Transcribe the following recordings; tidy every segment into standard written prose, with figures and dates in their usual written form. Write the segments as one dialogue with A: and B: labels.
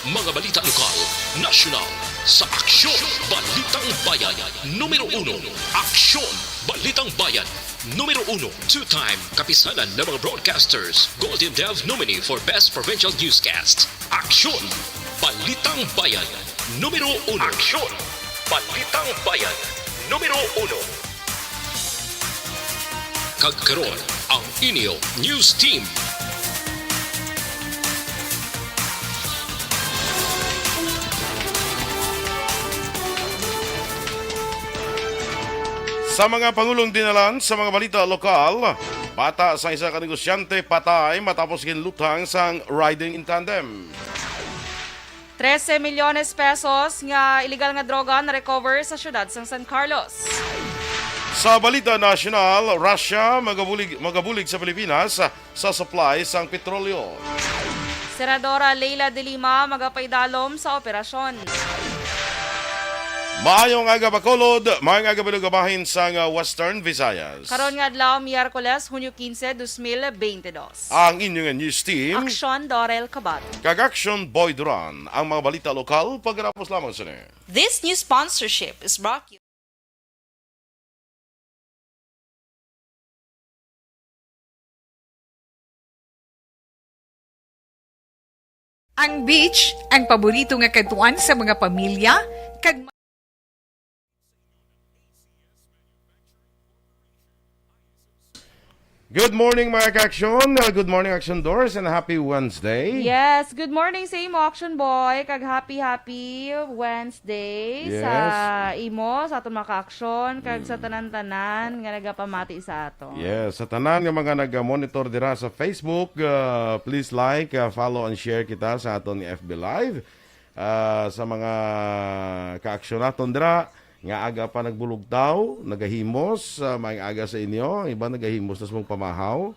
A: Mga balita lokal, nasyonal, sa Aksyon Balitang Bayan. Numero 1, Aksyon Balitang Bayan. Numero 1, two-time kapisanan ng mga broadcasters, Golden Dove nominee for Best Provincial Newscast. Aksyon Balitang Bayan. Numero 1. Aksyon Balitang Bayan. Numero 1. Kagkaroon ang inyong news team.
B: Sa mga pangulong dinalan sa mga balita lokal, bata sa isa ka negosyante patay matapos ginlutang sang riding in tandem.
C: 13 milyones pesos nga illegal nga droga na recover sa syudad ng San Carlos.
B: Sa balita nasyonal, Russia magabulig sa Pilipinas sa supply sang petrolyo.
C: Senadora Leila de Lima magapaydalom sa operasyon.
B: Maayong aga Bacolod, maayong aga Balugabahin sang Western Visayas.
C: Karon nga adlaw Miyerkules, Hunyo 15, 2022.
B: Ang inyong news team,
C: Aksyon Dorel Cabat.
B: kag-action Boy Duran, ang mga balita lokal pagkatapos lamang sa niya.
D: This new sponsorship is brought to you.
E: Ang beach, ang paborito nga katuan sa mga pamilya, kag
B: Good morning mga ka-action, good morning Action Doors, and happy Wednesday.
C: Yes, good morning sa imo Action Boy. Kag happy Wednesday
B: Yes.
C: sa imo, sa aton mga action kag sa tanan-tanan nga nagapamati sa ato.
B: Yes, sa tanan nga mga nag-monitor dira sa Facebook, please like, follow and share kita sa aton ni FB Live. Sa mga ka-action naton dira, nga aga pa nagbulog taw, nagahimos, maayong aga sa inyo. Ang iban nagahimos na sa mong pamahaw.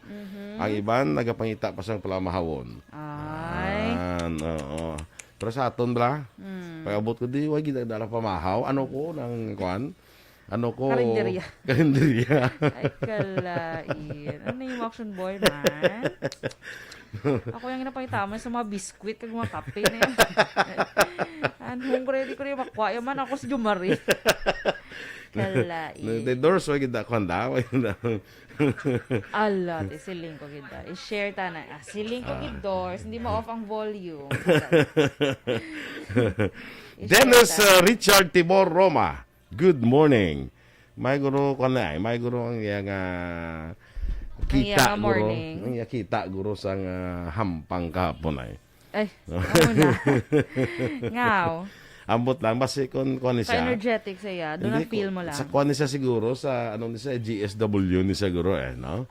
B: Ang iban nagapangita pa sang palamahawon.
C: Ay.
B: Oo. Pero sa aton bla, pag-abot ko di, wag gidala pamahaw. Ano ko ng kwan? Ano ko?
C: Karinderya.
B: Karinderya.
C: Ay, kalain. Ano yung Action Boy, man? Ako yung napakitaman sa mga biskwit kag mga kape na yan. Hungry, di ko rin makwaya man ako si Jumari. Kalain.
B: The doors, wag gida kwanda.
C: Ala, siling ko kita. I-share ta na. Siling ko doors, hindi mo off ang volume.
B: Dennis Richard Tibor Roma. Good morning. May guro ko na, may guro ang yang kita
C: Ang
B: guro.
C: morning.
B: Ang kita guro sang hampang kahapon ay.
C: Ay, ako na. Ngaw.
B: Ambot lang basi kon
C: Sa
B: siya.
C: energetic siya. Doon
B: Hindi
C: ang feel
B: ko-
C: mo lang.
B: Sa kon siya siguro sa ano ni sa GSW ni siguro no.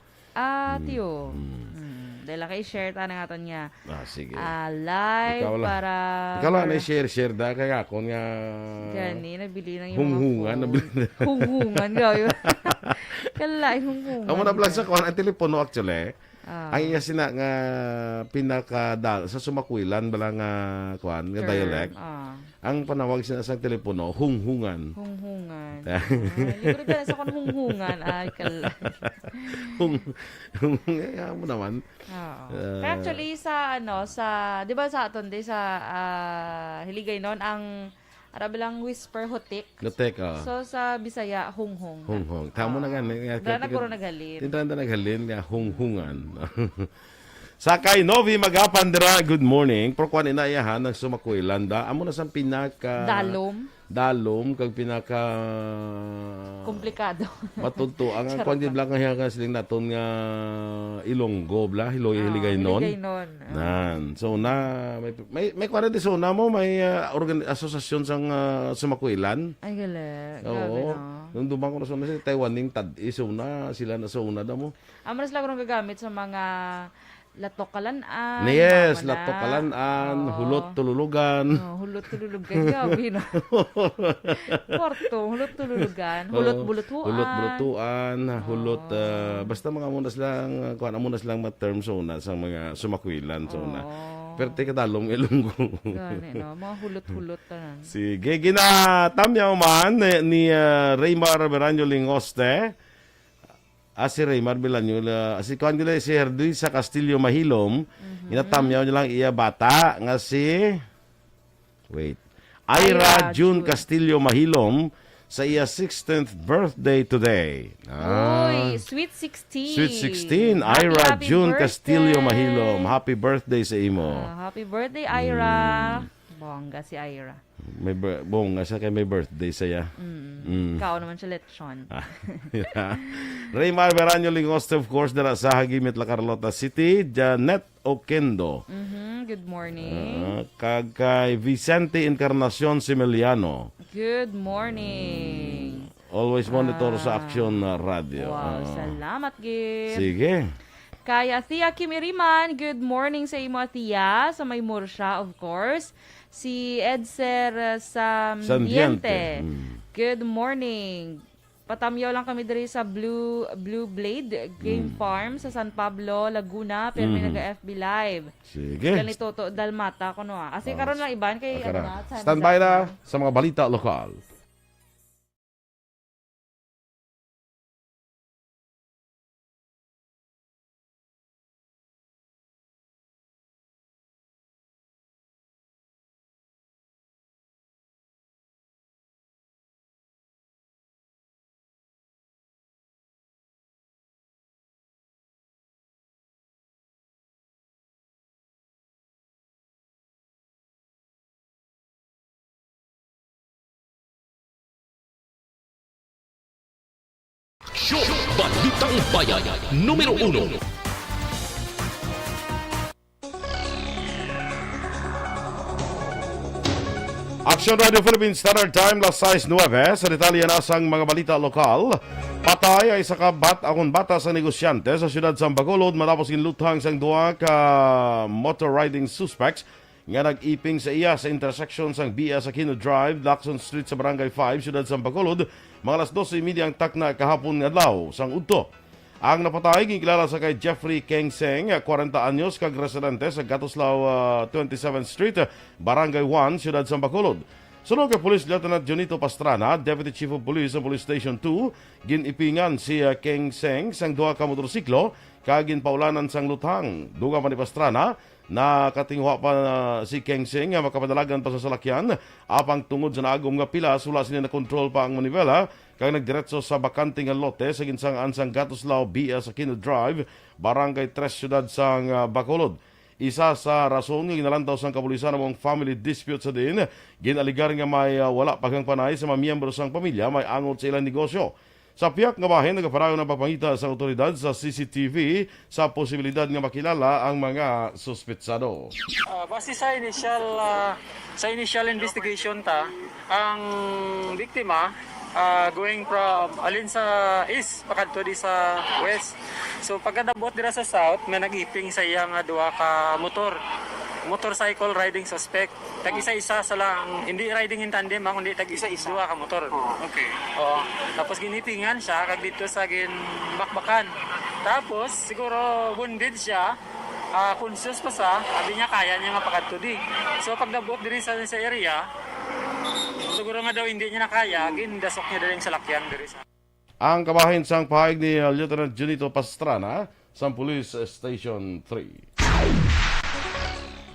C: Tiyo. Dahil kay share ta na nga to niya.
B: Sige.
C: Live
B: Ikaw lang.
C: para...
B: Ikaw lang na share da kaya kon nga
C: Gani, nabili ng yung
B: hunghungan,
C: mga
B: nabili
C: phone. Hunghungan, gawin. Kalay, hunghungan.
B: Amo na vlog sa kon ang telepono actually.
C: Ah.
B: Ang iya sina nga pinakadal sa sumakwilan bala nga kuan nga dialect. Ang panawag sina sa telepono hunghungan.
C: Hunghungan. Libre ka na sa kon hunghungan. Ay, kalay.
B: Nga mo naman.
C: Oo. Kaya actually sa di ba sa aton di sa Hiligay noon ang bilang whisper hotik.
B: Lutek
C: So sa Bisaya hunghung.
B: hunghung. Tamo na nga.
C: Dala na puro naghalin.
B: Tinranda naghalin nga hunghungan. Sakay Novi Magapan dira, good morning. Pro kuan inaayahan ng sumakwilan da. Amo na sa pinaka dalom kag pinaka
C: Komplikado.
B: matuto ang
C: Charot
B: kuan di blang nga siling naton nga Ilonggo bla Hiligay non.
C: Hiligay noon.
B: Nan. So na may kuan di so na mo may asosasyon sang sumakwilan.
C: Ay, gala. Grabe,
B: Oo.
C: no?
B: Nung dumang ko na sa Taiwan ning tad iso na sila na so na mo.
C: Amaras lang ko gagamit sa mga latokalan-an.
B: Yes,
C: mga
B: latokalan-an,
C: Oo.
B: hulot tululugan.
C: Hulot tululugan. Gabi, no? Kwarto, hulot tululugan. Hulot bulutuan.
B: Hulot bulutuan, hulot basta mga munas lang kuan amunas lang ma-term so na sa mga sumakwilan so na. Pero tika dalong ilunggo.
C: Gani, no? Mga hulot-hulot tanan.
B: Sige, ginatamyaw man ni Raymar Beranyo Lingoste. Si Raymar Beranyo, si kuan nila si Herdy sa Castillo Mahilom, inatamyaw niya lang iya bata nga si Wait.
C: Ira
B: Ira June
C: June.
B: Castillo Mahilom sa iya 16th birthday today.
C: Uy, Sweet 16.
B: Sweet 16.
C: Happy,
B: Ira
C: happy
B: June
C: birthday.
B: Castillo Mahilom. Happy birthday sa imo.
C: Happy birthday, Ira. Bongga si Ira.
B: May bunga siya kay may birthday saya.
C: Ikaw naman siya lechon.
B: Yeah. Raymar Veranyo Lingoste, of course, dara sa Hagimit La Carlota City. Janet Oquendo.
C: Good morning.
B: Kag kay Vicente Encarnacion Similiano.
C: Good morning.
B: Always monitor sa Action Radio.
C: Wow, salamat, Gib.
B: Sige.
C: Kaya Tia Kimiriman, good morning sa imo, Tia. Sa may Mursha, of course. Si Edser Sambiente. Good morning. Patamyo lang kami diri sa Blue Blade Game Farm sa San Pablo, Laguna. Pero may nag-FB Live.
B: Sige.
C: Ganito to, Dalmata ko no. Kasi karon lang iban kay
B: Standby na sa mga balita lokal.
A: Aksyon! Balitang Bayan, numero 1.
B: Action Radio Philippines Standard Time, las 6:09. Sa detalye na sang mga balita lokal. Patay ay sa akong bata sa negosyante sa siyudad sa Bacolod matapos ginluthang sang duha ka motor riding suspects nga nag-iping sa iya sa intersection sang BS Aquino Drive, Lacson Street sa Barangay 5, siyudad sa Bacolod, mga alas 12:30 ang takna kahapon nga adlaw sang udto. Ang napatay ginkilala sa kay Jeffrey Kengseng, 40 anyos, kag residente sa Gatoslao 27th Street, Barangay 1, siyudad sa Bacolod. Sunod kay Police Lieutenant Jonito Pastrana, Deputy Chief of Police sa Police Station 2, ginipingan si Kengseng sang duha ka motorsiklo kag ginpaulanan sang luthang. Duga pa ni Pastrana na katingwa pa si Kengseng nga makapadalagan pa sa salakyan apang tungod sa naagom nga pilas wala sila na control pa ang manibela kag nagdiretso sa bakanting nga lote sa ginsangaan sang Gatoslao BS Aquino Drive, Barangay 3, siyudad sang Bacolod. Isa sa rason nga ginalantaw sang kapulisan among family dispute sa din, ginaligar nga may wala pagang panay sa mga miyembro sang pamilya may angot sa ilang negosyo. Sa piyak nga bahin, nagaparayo ng pagpangita sa otoridad sa CCTV sa posibilidad nga makilala ang mga suspetsado.
F: Base sa initial investigation ang biktima going from alin sa east pakadto di sa west. So pagkadabot dira sa south, may nag-iping sa iya nga duha ka motorcycle riding suspect. Tag-isa-isa sa lang, hindi riding in tandem, kundi tag-isa-isa duha ka motor.
G: Okay.
F: Oo. Tapos ginipingan siya kag dito sa ginbakbakan. Tapos siguro wounded siya. Conscious pa sa, sabi niya kaya niya mapakadto di. So pagdabot diri sa area, siguro nga daw hindi niya na kaya, gindasok niya dali sa lakyan diri sa.
B: Ang kabahin sang pahayag ni Lieutenant Junito Pastrana sa Police Station 3.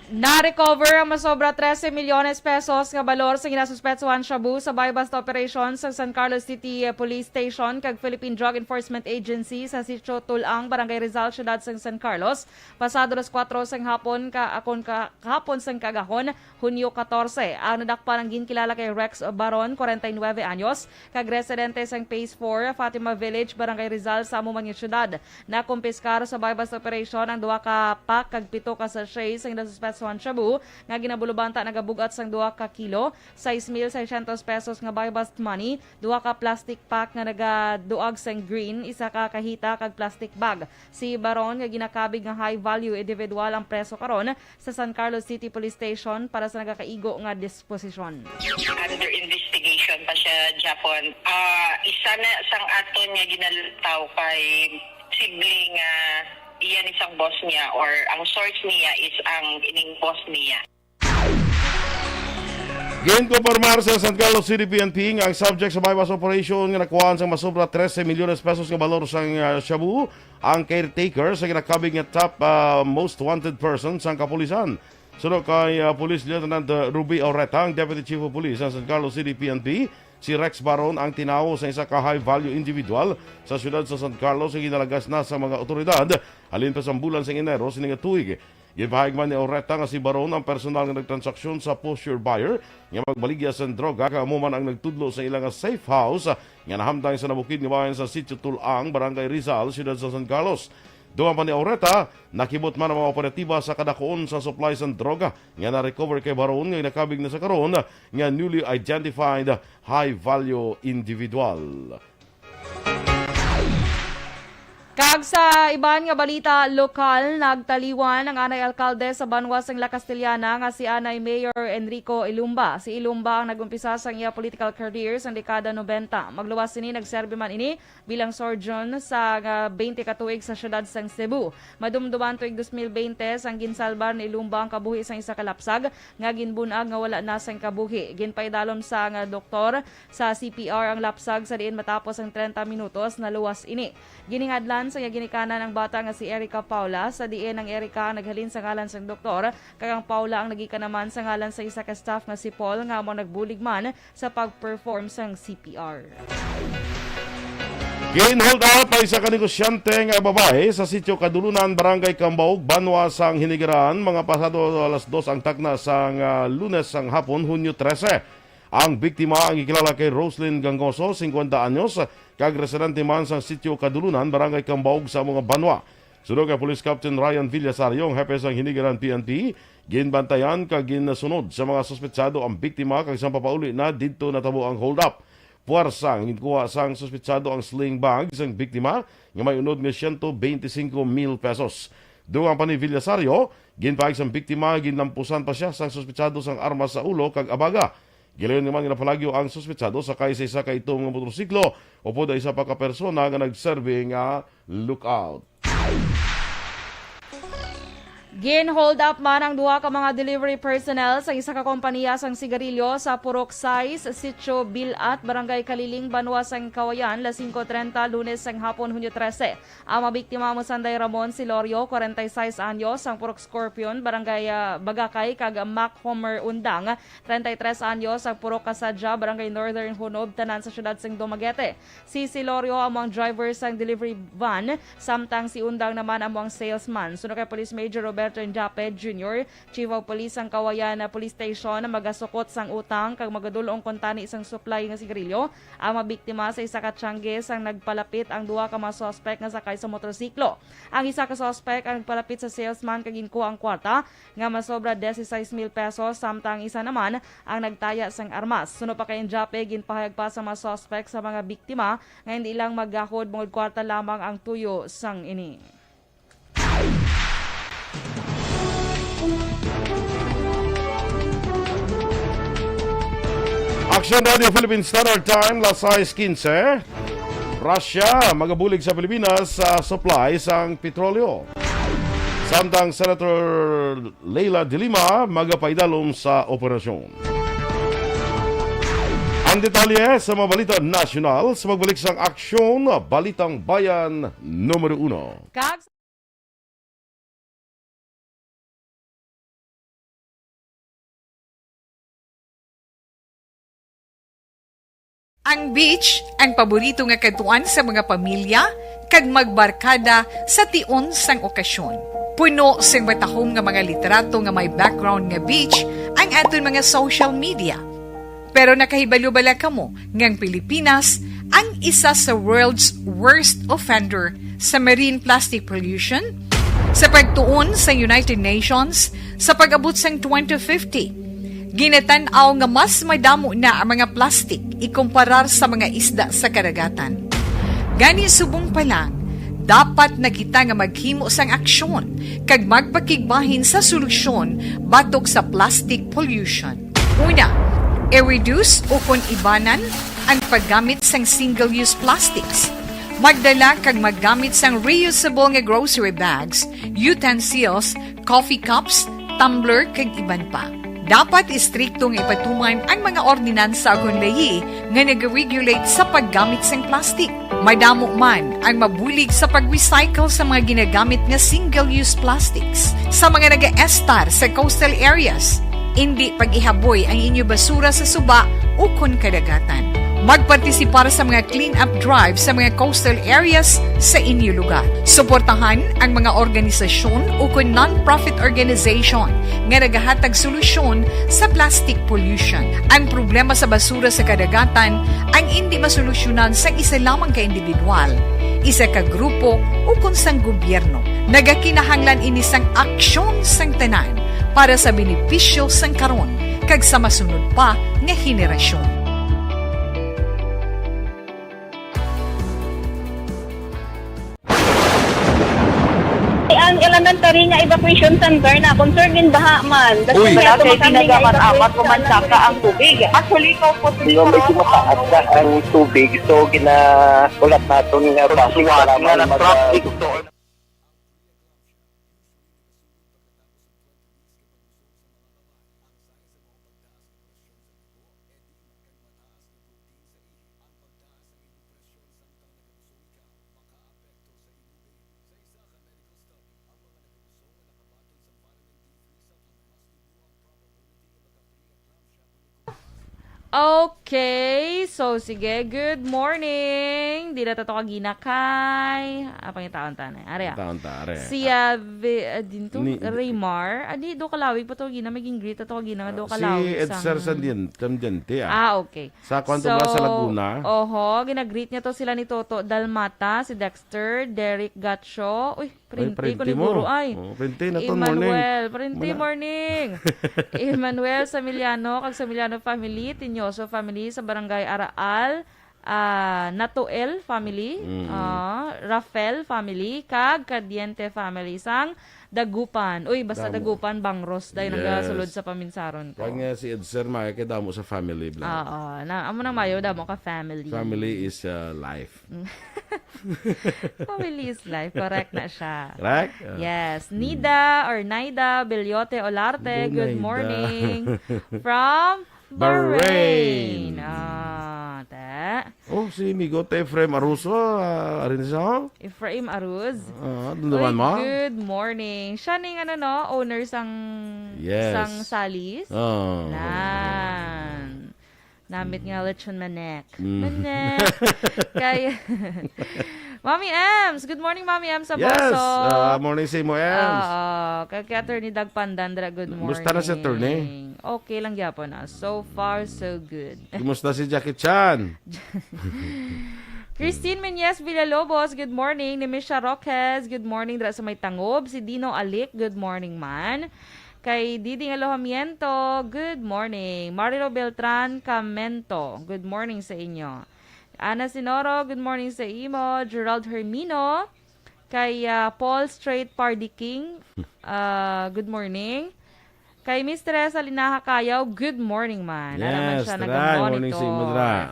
C: Na-recover ang masobra 13 milyones pesos nga balor sa ginasuspetsuhan shabu sa buy-bust operation sa San Carlos City Police Station kag Philippine Drug Enforcement Agency sa Sitio Tulang, Barangay Rizal, siyudad sang San Carlos. Pasado las 4 sang hapon kahapon sang kagahon, Hunyo 14. Ang nadakpan ang ginkilala kay Rex Baron, 49 anyos, kag residente sang Phase 4, Fatima Village, Barangay Rizal sa among siyudad. Nakumpiskar sa buy-bust operation ang duha ka pack kag 7 ka sachet sang ginasuspetsuhan shabu nga ginabulubanta nagabugat sang 2 ka kilo, 6,600 pesos nga buy-bust money, 2 ka plastic pack nga nagaduag sang green, 1 ka kahita kag plastic bag. Si Baron nga ginakabig nga high value individual ang preso karon sa San Carlos City Police Station para sa nagakaigo nga disposisyon.
H: Under investigation pa siya, Japon. Isa na sang aton nga ginalutaw kay sibling iyan isang boss niya or ang source niya is ang ining boss niya.
B: Ginkonpormar sa San Carlos City PNP nga ang subject sa buy-bust operation nga nakuhaan sang masobra 13 milyones pesos nga balor sang shabu ang caretaker sa ginakabig nga top most wanted person sang kapulisan. Sunod kay Police Lieutenant Ruby Aureta, ang Deputy Chief of Police ng San Carlos City PNP. Si Rex Baron ang tinawo sa isa ka high-value individual sa siyudad sa San Carlos ang ginalagas na sa mga otoridad halin pa sa bulan sa Enero sininga tuig. Gipahayag man ni Aureta nga si Baron ang personal nga nagtransaksyon sa posture buyer nga magbaligya sa droga kaamo man ang nagtudlo sa ilang safe house nga nahamtang sa nabukid nga bayan sa Sitio Tulang, Barangay Rizal, siyudad sa San Carlos. Duman pa ni Aureta, nakibot man ang mga operatiba sa kadakoon sa supply sa droga nga na-recover kay Baron nga nakabig na sa karon nga newly identified high-value individual.
C: Kag sa iban nga balita lokal, nagtaliwan ang anay alkalde sa Banwas ng La Castellana nga si anay Mayor Enrico Ilumba. Si Ilumba ang nagumpisa sa iya political career sa dekada 90. Magluwas ini nagserbi man ini bilang surgeon sa 20 katuig sa syudad sang Cebu. Madumduman tuig 2020 sang ginsalbar ni Ilumba ang kabuhi sang isa kalapsag nga ginbunag nga wala na sang kabuhi. Ginpaidalom sa nga doktor sa CPR ang lapsag sa diin matapos ang 30 minutos na luwas ini. Giningadlan sa ginikanan ng bata nga si Erica Paula. Sa diin ang Erica naghalin sa ngalan sang doktor, kag ang Paula ang nagika naman sa ngalan sa isa ka staff nga si Paul nga mo nagbulig man sa pag-perform sang CPR.
B: Gin-hold out ay isa ka negosyante nga babae sa Sitio Kadulunan, Barangay Cambaog, Banwa sang Hinigaran, mga pasado alas 2 ang takna sang Lunes sang hapon, Hunyo 13. Ang biktima ang ikilala kay Roslyn Gangoso, 50 anyos, kag residente man sa Sitio Kadulunan, Barangay Cambaog sa mga Banwa. Sunod kay Police Captain Ryan Villasario, ang hepe sang Hinigaran PNP, ginbantayan kag ginasunod sa mga suspetsado ang biktima kag sa papauli na didto natabo ang hold up. Puwarsang ginkuha sang suspetsado ang sling bag sang biktima nga may unod nga 125,000 pesos. Dugang pa ni Villasario, ginpaig sang biktima ginlampusan pa siya sang suspetsado sang armas sa ulo kag abaga. Gilayon naman nga napalagyo ang suspetsado sakay sa isa ka itong nga motorsiklo o po da isa pa ka persona nga nagserve nga lookout.
C: Gin-hold up man ang duha ka mga delivery personnel sa isa ka kompanya sang sigarilyo sa Purok 6, Sitio Bilat, Barangay Kaliling, Banwa sang Kawayan, las 5:30 Lunes sang hapon, Hunyo 13. Ang mabiktima mo Sanday Ramon Silorio, 46 anyos, sang Purok Scorpion, Barangay Bagakay, kag Mac Homer Undang, 33 anyos, sang Purok Kasadja, Barangay Northern Hunob, tanan sa syudad sang Dumaguete. Si Silorio among driver sang delivery van, samtang si Undang naman among salesman. Sunod kay Police Major Roberto Jape Jr., Chief of Police sang Kawayan Police Station, na magasukot sang utang kag magadulong kontani isang supply nga sigarilyo. Ang mabiktima sa isa ka tiyangge sang nagpalapit ang duha ka mga suspect nga sakay sa motorsiklo. Ang isa ka suspect ang nagpalapit sa salesman kag ginkuha ang kwarta nga masobra 16,000 pesos, samtang isa naman ang nagtaya sang armas. Sunod pa kay Jape, ginpahayag pa sa mga suspect sa mga biktima nga hindi lang maggahod bungod kwarta lamang ang tuyo sang ini.
B: Action Radio Philippine Standard Time, las 6:15. Russia magabulig sa Pilipinas sa supply sang petrolyo. Samtang Senator Leila de Lima magapaidalom sa operasyon. Ang detalye sa mga balita nasyonal sa magbalik sang aksyon, Balitang Bayan numero 1.
E: Ang beach ang paborito nga katuan sa mga pamilya kag magbarkada sa tion sang okasyon. Puno sang matahom nga mga litrato nga may background nga beach ang aton mga social media. Pero nakahibalo bala kamo nga ang Pilipinas ang isa sa world's worst offender sa marine plastic pollution? Sa pagtuon sa United Nations sa pag-abot sang 2050, ginatanaw nga mas madamo na ang mga plastik ikumparar sa mga isda sa karagatan. Gani subong pa lang, dapat na kita nga maghimo sang aksyon kag magpakigbahin sa solusyon batok sa plastic pollution. Una, i-reduce o kon ibanan ang paggamit sang single-use plastics. Magdala kag maggamit sang reusable nga grocery bags, utensils, coffee cups, tumbler kag iban pa. Dapat istriktong ipatuman ang mga ordinansa akong layi nga nag-regulate sa paggamit ng plastic. Madamo man ang mabulig sa pag-recycle sa mga ginagamit nga single-use plastics. Sa mga nag-estar sa coastal areas, hindi pag-ihaboy ang inyo basura sa suba o kon kadagatan. Magpartisipar sa mga clean-up drive sa mga coastal areas sa inyo lugar. Suportahan ang mga organisasyon o kung non-profit organization nga nagahatag solusyon sa plastic pollution. Ang problema sa basura sa kadagatan ang hindi masolusyonan sa isa lamang ka individual, isa ka grupo o kung sang gobyerno. Nagakinahanglan ini sang aksyon sang tanan para sa benepisyo sang karon kag sa masunod pa nga henerasyon.
G: Ang elementary nga evacuation center na concern din baha man.
B: Uy.
G: Kaya pinagamat-amat kumansaka ang tubig. Actually, ko po
I: Yung medyo mataas na ang tubig, so ginaulat natin nga traffic para traffic.
C: Okay, so sige, good morning. Di na tato kagina kay. Apang yung taon tanay. Are.
B: Taon-tare.
C: Si dinto Raymar. Adi do kalawig pa to gina maging greet to gina do
B: Si
C: kalawig.
B: Edser Sandian, Tamdiante
C: Okay.
B: Sa kwanto ba sa Laguna?
C: Oho, ginagreet niya to sila ni Toto Dalmata, si Dexter, Derek Gatcho. Uy, printi ko ni Guru ay.
B: Printi na to morning.
C: Emmanuel, printi
B: Muna.
C: morning. Emmanuel Samiliano, kag Samiliano family, Tinyoso family sa Barangay Araal, Natuel family, Rafael family, kag Cadiente family sang Dagupan. Uy, basta
B: Damo.
C: Dagupan, Bangros, dahil
B: Yes.
C: nagasulod sa paminsaron ko.
B: Kaya nga si Edser, makikita mo sa family bla.
C: Oo, amo nang mayo damo ka family.
B: Family is life.
C: Family is life, correct na siya.
B: Correct?
C: Yes, Nida or Naida Belyote Olarte, good
B: Naida.
C: morning from
B: Bahrain.
C: Bahrain. Te.
B: Oh, si Migote Efrem Aruso, rin siya.
C: Efraim Aruz.
B: Doon naman mo?
C: Good morning. Siya ning owner sang
B: Yes.
C: sang Salis.
B: Oh.
C: Nan. Namit nga lechon manek.
B: Mm.
C: Manek. Kaya Mami Ems, good morning Mami Ems sa
B: Yes,
C: Boso.
B: morning sa mo, Ems.
C: Kay Attorney Dag Pandandra, good morning.
B: Musta na si Attorney?
C: Okay lang gyapon na. So far, so good.
B: Kumusta si Jackie Chan?
C: Christine Menyes Villalobos, good morning. Ni Misha Roques, good morning. Dra sa may tangob. Si Dino Alik, good morning man. Kay Diding Alohamiento, good morning. Marilo Beltran Camento, good morning sa inyo. Ana Sinoro, good morning sa imo. Gerald Hermino. Kay Paul Straight Pardy King, good morning. Kay Miss Teresa Linaha Kayaw, good morning man. Araman
B: Yes,
C: siya
B: tara. Morning sa imo, Dra.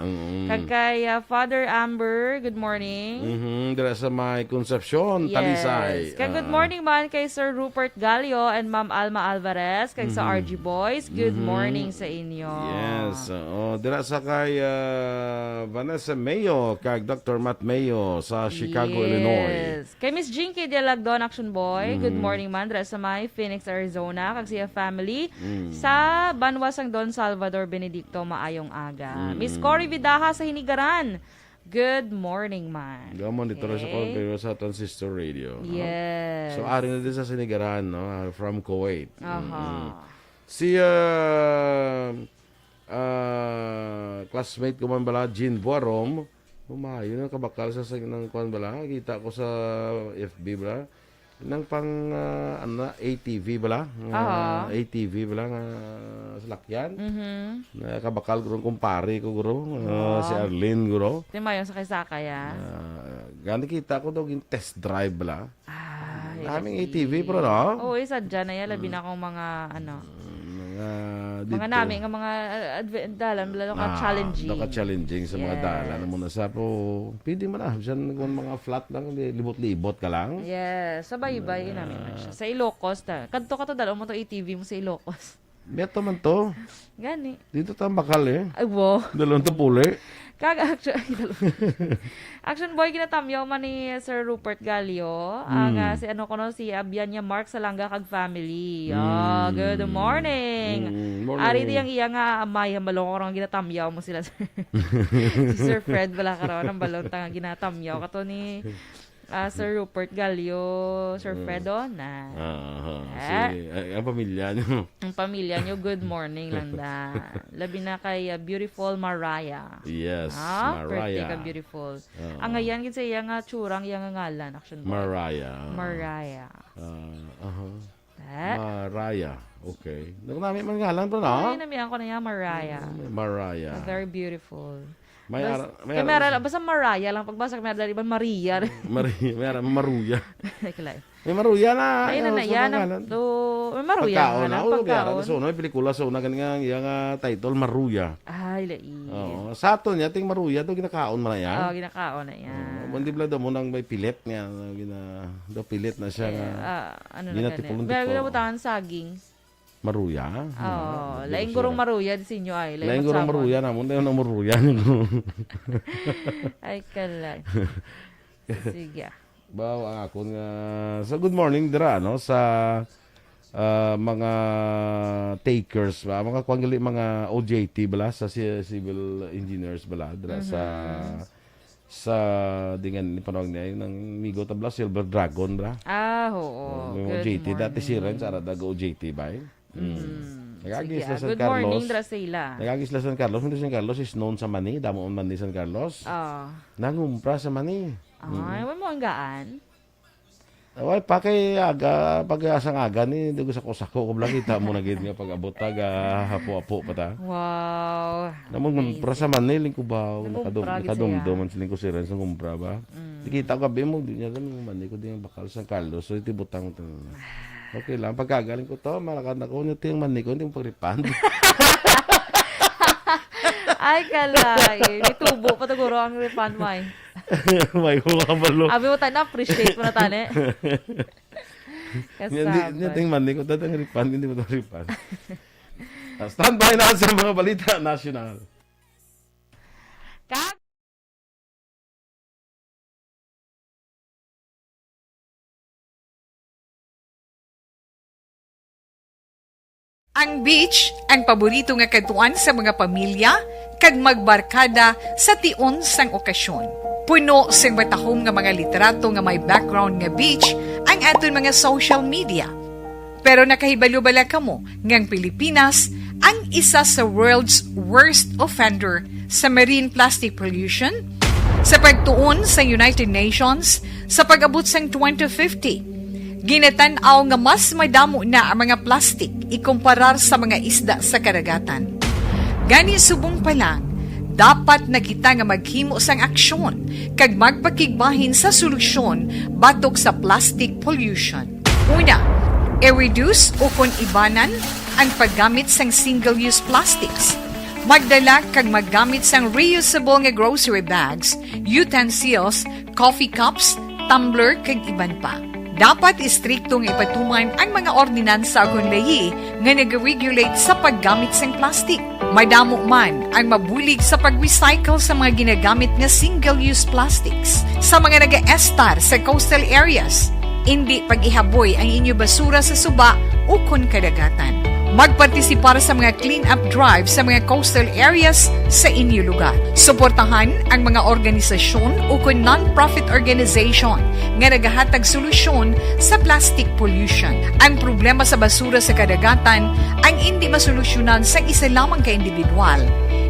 C: Kay Father Amber, good morning.
B: Dira sa may Concepcion, Talisay.
C: Kay good morning man kay Sir Rupert Galio and Ma'am Alma Alvarez. Kay sa RG Boys, good morning sa inyo.
B: Yes. Dira sa kay Vanessa Mayo, kag Dr. Matt Mayo sa Chicago, Illinois.
C: Kay Miss Jinky de Lagdon Action Boy, good morning man. Dira sa may Phoenix, Arizona. Kag siya family. Sa Banwasang Don Salvador Benedicto, maayong aga. Miss Cory Vidaha sa Hinigaran. Good morning, man.
B: Gamon dito rin sa Conquero sa Transistor Radio.
C: Yes.
B: So, ari na din sa Sinigaran, no? From Kuwait. Si classmate ko man bala, Jean Boarom, umayo na kabakal sa ng kwan bala. Kita ko sa FB bala. Nang pang ATV bala. ATV bala nga salakyan. Nakabakal ko rin kumpare ko guro. Si Arlene guro.
C: Timayon sa kaysaka ya.
B: Gani kita ko daw yung test drive bala. Daming
C: kasi-
B: ATV pero no?
C: Oo, isa dyan na yan. Labi na akong mga
B: Dito.
C: mga namin, nga mga dalan, lalo ka challenging.
B: Challenging sa mga
C: Yes.
B: dalan. Muna sa po, pwede man Diyan kung mga flat lang, libot-libot ka lang.
C: Yes, sabay-bay namin man siya. Sa Ilocos, kadto ka to dalaw mo to ATV mo sa Ilocos.
B: Beto man to.
C: Gani.
B: Dito tambakal eh.
C: Ay, wow.
B: Dalawang tupuli.
C: Action boy ginatamyaw man ni Sir Rupert Gallio. Ang si ano kono si Abianya Mark Salanga kag family. Good morning.
B: Morning.
C: Ari di ang iya nga amay ang balong karong ginatamyaw mo sila. Si Sir Fred bala karon ang balong tanga ginatamyaw kato ni Sir Rupert Gallio, Sir Fredo na.
B: Ang pamilya nyo.
C: Ang pamilya nyo, good morning lang da. Labi na kay beautiful Mariah.
B: Yes,
C: Birthday
B: Mariah.
C: ka beautiful. Ang ngayon kinsa iya nga tsurang iya nga ngalan action boy.
B: Mariah. Mariah. Okay. Namin man ngalan pa na.
C: Ay, namiyan ko na yan, Mariah.
B: Mariah.
C: Very beautiful.
B: May
C: Basta Mariah lang. Pagbasa may ara iban Maria.
B: Maruya.
C: Kalay.
B: May Maruya na.
C: Ay na yan. May Maruya
B: Pagkaon
C: nga
B: na.
C: lang. Pagkaon.
B: So, may pelikula so na ganyan nga title Maruya.
C: Ay, lai.
B: Oo. Sa ato niya, ting Maruya, do ginakaon man na yan.
C: Ginakaon na yan.
B: Hindi pala daw mo nang may pilit niya. Do pilit na siya nga.
C: Ano na ganyan. Pero ginabutangan saging.
B: Maruya.
C: Laing gurong Maruya di sinyo ay.
B: Laing gurong Maruya na mo. Laing gurong Maruya.
C: Ay, kalay. Sige.
B: Bawa ako nga sa good morning dira no sa mga takers ba mga kwangali mga OJT bala sa civil engineers bala dira sa dingan ni panawag niya ng Migo tabla Silver Dragon bra.
C: Oo.
B: Good OJT dati si Ren sa daga OJT ba. Nagagis la San
C: Good
B: Carlos.
C: morning dra sila.
B: Nagagis la San Carlos. Hindi San Carlos is known sa Mani, damo man ni San Carlos. Nangumpra sa Mani.
C: Ay, may mo gaan.
B: Away pa kay aga pag asang aga ni dugo sa kusako ko kita mo na gid nga pag abot taga hapo-apo pa ta.
C: Wow.
B: Namon kumpra sa Manila ko ba
C: Nangumpra
B: nakadumdum man siling ko si Ren sa kumpra ba. Dikita ko gabi mo di niya ganun man ko din bakal San Carlos so iti butang to. Okay lang pagkagaling ko to malakan ako niyo ting man ko hindi mo pagripan.
C: Ay, kalay. Nitubo pa siguro ang refund mo ay.
B: May kumabalo.
C: Abi mo tayo na-appreciate mo na tani.
B: Hindi ting man ko datang refund hindi mo to refund. Stand by na sa mga balita national.
E: Ang beach ang paborito nga katuan sa mga pamilya kag magbarkada sa tion sang okasyon. Puno sing matahom nga mga literato nga may background nga beach ang aton mga social media. Pero nakahibalo bala kamo nga ang Pilipinas ang isa sa world's worst offender sa marine plastic pollution? Sa pagtuon sa United Nations sa pag-abot sang 2050, ginatanaw nga mas madamo na ang mga plastic ikumparar sa mga isda sa karagatan. Gani subong pa lang, dapat na kita nga maghimo sang aksyon kag magpakigbahin sa solusyon batok sa plastic pollution. Una, i-reduce o kon ibanan ang paggamit sang single-use plastics. Magdala kag maggamit sang reusable nga grocery bags, utensils, coffee cups, tumbler kag iban pa. Dapat istriktong ipatuman ang mga ordinansa akong lahi nga nag-regulate sa paggamit ng plastic. Madamo man ang mabulig sa pag-recycle sa mga ginagamit nga single-use plastics. Sa mga nag-estar sa coastal areas, hindi pag-ihaboy ang inyo basura sa suba o kon kadagatan. Magpartisipar sa mga clean-up drive sa mga coastal areas sa inyo lugar. Suportahan ang mga organisasyon o kung non-profit organization nga nagahatag solusyon sa plastic pollution. Ang problema sa basura sa kadagatan ang hindi masolusyonan sa isa lamang ka individual,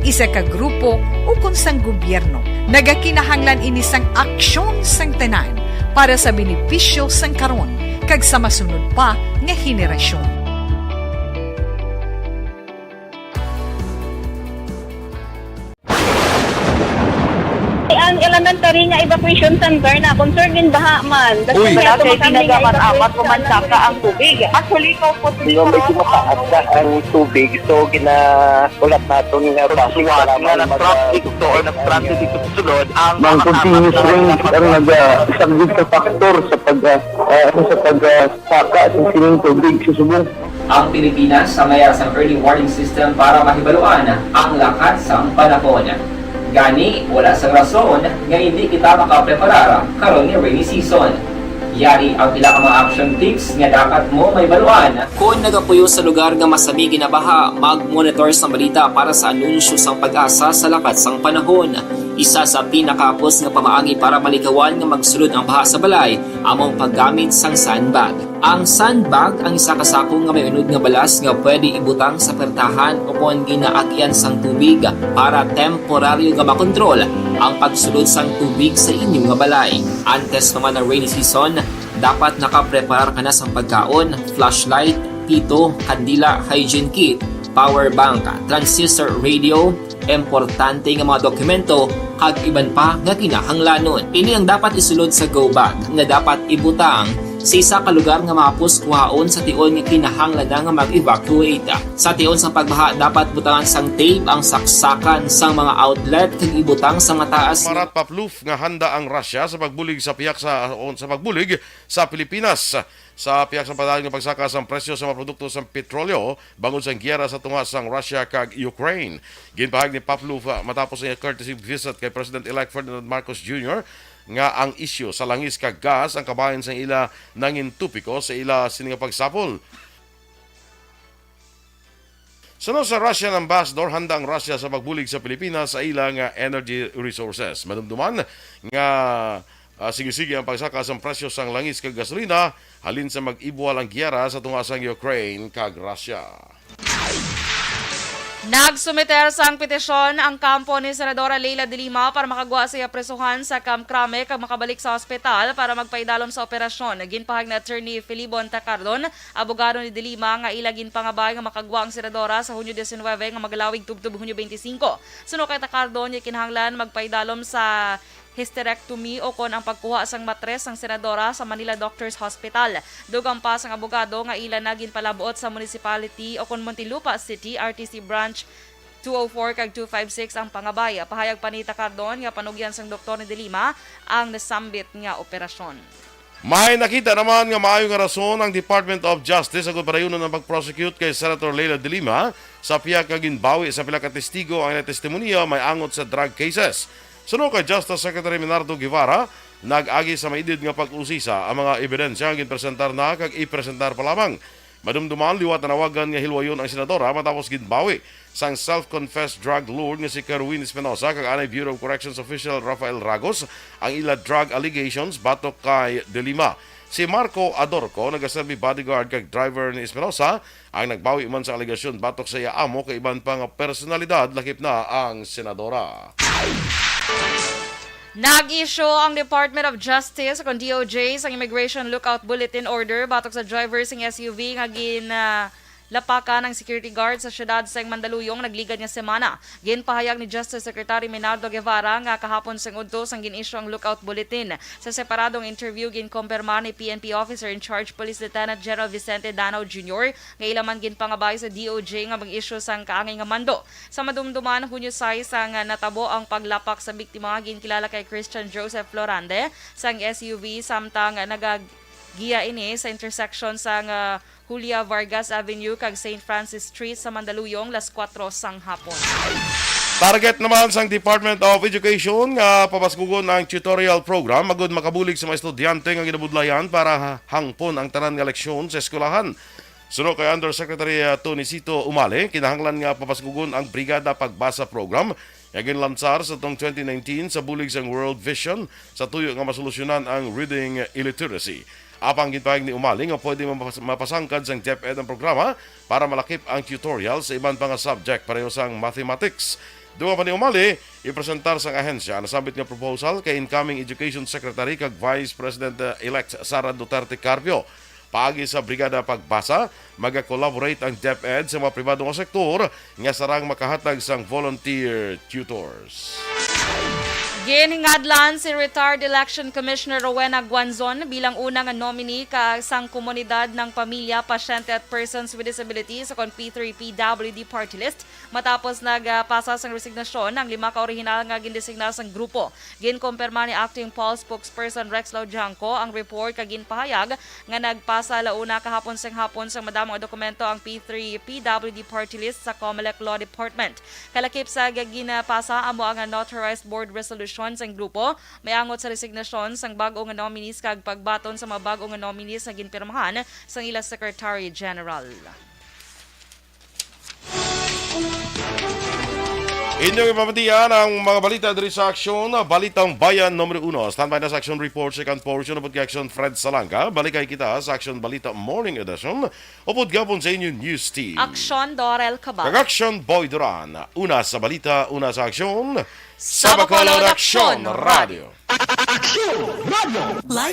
E: isa ka grupo o kung sang gobyerno. Nagakinahanglan ini sang aksyon sang tanan para sa benepisyo sang karon kag sa masunod pa nga henerasyon.
G: ang elementary nga evacuation center na concern din baha man.
I: Uy,
G: nga
I: kaya
G: tumakaming
I: amat pumansaka ang tubig. Actually, ikaw po medyo mataas na ang tubig. So, ginaulat natin nga pasiwala nga nag-traffic to or nag-traffic dito sa sulod. Ang continuous range ang nag-subject sa factor sa pagsaka at sining tubig sa subong.
J: Ang Pilipinas sa mayroon sa early warning system para mahibaluan ang lakas ng panahon. Gani, wala sa rason nga hindi kita makapreparar karon ni rainy season. Yari ang pila ka mga action tips nga dapat mo mahibaluan. Kung nagapuyo sa lugar nga masami ginabaha, mag-monitor sa balita para sa anunsyo sang pag-asa sa lakas ng panahon. Isa sa pinakapos nga pamaagi para malikawan nga magsulod ang baha sa balay, among paggamit sang sandbag. Ang sandbag ang isa kasakong nga may unod nga balas nga pwede ibutang sa pertahan upon ginaagyan sang tubig para temporaryo nga makontrol ang pagsulod sang tubig sa inyong nga balay. Antes naman ng rainy season, dapat nakapreparar ka na sang pagkaon, flashlight, pito, kandila, hygiene kit, power bank, transistor radio, importante nga mga dokumento kag iban pa nga kinahanglanon. Ini ang dapat isulod sa go bag nga dapat ibutang sa isa ka lugar nga mapus kuhaon sa tion nga kinahanglan nga mag-evacuate. Sa tion sa pagbaha dapat butangan sang tape ang saksakan sang mga outlet kag ibutang sa mataas.
B: Marat Papluf nga handa ang Russia sa pagbulig sa piyak sa pagbulig sa Pilipinas. Sa piyak sa padayon nga pagsaka sang presyo sa mga produkto sa petrolyo bangod sa giyera sa tunga sang Russia kag Ukraine. Ginpahag ni Papluf matapos ang courtesy visit kay President-elect Ferdinand Marcos Jr. nga ang isyu sa langis kag gas ang kabahin sa ila nangin tupiko sa ila sininga pagsapol. Sunod sa Russian ambassador, handa ang Russia sa pagbulig sa Pilipinas sa ila nga energy resources. Madumduman nga sige-sige ang pagsaka sa presyo sang langis kag gasolina halin sa mag-ibuwal ang giyera sa tunga sang Ukraine kag Russia.
C: Nagsumiter sang petisyon ang kampo ni Senadora Leila de Lima para makagwa siya presuhan sa Camp Crame kag makabalik sa ospital para magpaidalom sa operasyon. Ginpahag na attorney Filibon Tacardon, abogado ni de Lima nga ilagin pangabay nga makagwa ang senadora sa Hunyo 19 nga magalawig tubtub Hunyo 25. Suno kay Tacardon, kinahanglan magpaidalom sa hysterectomy o kon ang pagkuha sang matres ng senadora sa Manila Doctors Hospital. Dugang pa sang abogado nga ila nagin palabuot sa municipality o kon Muntinlupa City RTC Branch 204 kag 256 ang pangabay. Pahayag pa ni Tacardon nga panugyan sang doktor ni de Lima ang nasambit nga operasyon.
B: May nakita naman nga maayo nga rason ang Department of Justice agud parayunon ang pag-prosecute kay Senator Leila de Lima sa piyak nga ginbawi sa pila ka testigo ang testimonya may angot sa drug cases. Suno kay Justice Secretary Minardo Guevara, nag-agi sa maidid nga pag-usisa ang mga ebidensya nga ginpresentar na kag ipresentar pa lamang. Madumduman liwat na nawagan nga hilwayon ang senadora matapos ginbawi sang self-confessed drug lord nga si Kerwin Espinosa kag anay Bureau of Corrections Official Rafael Ragos ang ila drug allegations batok kay de Lima. Si Marco Adorco, nagaserbi bodyguard kag driver ni Espinosa, ang nagbawi man sa alegasyon batok sa iya amo kay iban pa nga personalidad lakip na ang senadora.
C: Nag-issue ang Department of Justice kung DOJ sa Immigration Lookout Bulletin Order batok sa driver sing SUV nga lapakan ng security guard sa syudad sa Mandaluyong nagligad nga semana. Ginpahayag ni Justice Secretary Minardo Guevara nga kahapon sang udto sang gin-issue ang lookout bulletin. Sa separadong interview ginkumpirma ni PNP Officer in Charge Police Lieutenant General Vicente Danao Jr. nga ilaman ginpangabay sa DOJ nga mag-issue sang kaangay nga mando. Sa madumduman Hunyo 6 sang natabo ang paglapak sa biktima ginkilala kay Christian Joseph Florande sang SUV samtang nagagiya ini sa intersection sang Julia Vargas Avenue kag St. Francis Street sa Mandaluyong las 4 sang hapon.
B: Target naman sang Department of Education nga papaskugon ang tutorial program magud makabulig sa mga estudyante nga ginabudlayan para hangpon ang tanan nga leksyon sa eskwelahan. Suno kay Undersecretary Tony Cito Umale, kinahanglan nga papaskugon ang Brigada Pagbasa program nga ginlansar sa tong 2019 sa bulig sang World Vision sa tuyo nga masolusyonan ang reading illiteracy. Apang ginpahayag ni Umali nga pwede mapasangkad sang DepEd ang programa para malakip ang tutorial sa iban pang subject pareho sang mathematics. Duwa pa ni Umali, ipresentar sang ahensya ang nasabit nga proposal kay incoming Education Secretary kag Vice President-elect Sara Duterte Carpio. Paagi sa Brigada Pagbasa, mag-collaborate ang DepEd sa mga pribadong sektor nga sarang makahatag sang volunteer tutors.
C: Ginhingadlan si retired Election Commissioner Rowena Guanzon bilang unang nominee sang komunidad ng pamilya, pasyente at persons with disabilities sa P3 PWD party list matapos nagpasa sang resignasyon ang 5 ka-orihinal nga gindesigna sang grupo. Ginkumpirma ni Acting Paul spokesperson Rex Laujanco ang report kag ginpahayag nga nagpasa launa kahapon sang madamong dokumento ang P3 PWD party list sa COMELEC Law Department. Kalakip sa ginapasa amo ang notarized board resolution sang grupo, may angot sa resignasyon sang bag-o nga nominees kag pagbaton sa mga bag-o nga nominees na ginpirmahan sang ila Secretary General.
B: Inyong ipapatiyan ang mga balita diri sa aksyon, Balitang Bayan numero 1. Standby na sa action report, second portion, upod ka action Fred Salangka. Balikay kita sa action Balita Morning Edition, upod gapon sa inyong news team.
C: Aksyon Dorel Cabal.
B: Kag-action Boy Duran. Una sa balita, una sa aksyon,
C: Sa Bacolod Aksyon Radio.
K: Live